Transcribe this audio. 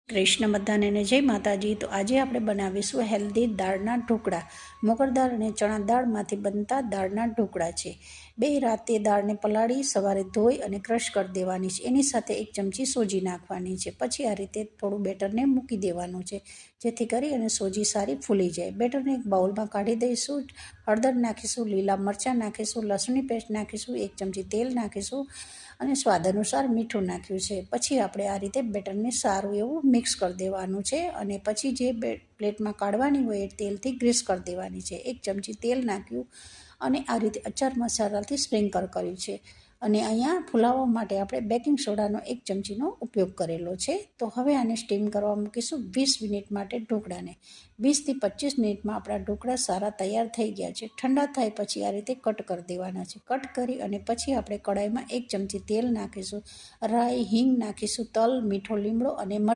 કૃષ્ણ બધાને ને જય માતાજી. તો આજે આપણે બનાવીશું હેલ્ધી દાળના ઢોકળા. મગર દાળ અને ચણા દાળમાંથી બનતા દાળના ઢોકળા છે. 2 રાતે દાળને પલાળી સવારે ધોઈ અને ક્રશ કરી દેવાની છે. એની સાથે 1 ચમચી સોજી નાખવાની છે. પછી આ રીતે થોડું બેટરને મૂકી દેવાનું છે, જેથી કરી અને સોજી સારી ફૂલી જાય. બેટરને એક બાઉલમાં કાઢી દઈશું. હળદર નાખીશું, લીલા મરચાં નાખીશું, લસણની પેસ્ટ નાખીશું, 1 ચમચી તેલ નાખીશું અને સ્વાદ અનુસાર મીઠું નાખ્યું છે. પછી આપણે આ રીતે બેટરને સારું એવું મિક્સ કરી દેવાનું છે અને પછી જે પ્લેટમાં કાઢવાની હોય એ તેલથી ગ્રીસ કરી દેવાની છે. 1 ચમચી તેલ નાખ્યું અને આ રીતે અચાર મસાલાથી સ્પ્રિંકલ કર્યું છે. અને અહીંયા ફુલાવવા માટે આપણે બેકિંગ સોડાનો 1 ચમચીનો ઉપયોગ કરેલો છે. તો હવે આને સ્ટીમ કરવા મૂકીશું 20 મિનિટ માટે ઢોકળાને. 20 થી 25 મિનિટમાં આપણા ઢોકળા સારા તૈયાર થઈ ગયા છે. ઠંડા થાય પછી આ રીતે કટ કરી દેવાના છે. કટ કરી અને પછી આપણે કડાઈમાં 1 ચમચી તેલ નાખીશું, રાઈ, હિંગ નાખીશું, તલ, મીઠો લીમડો અને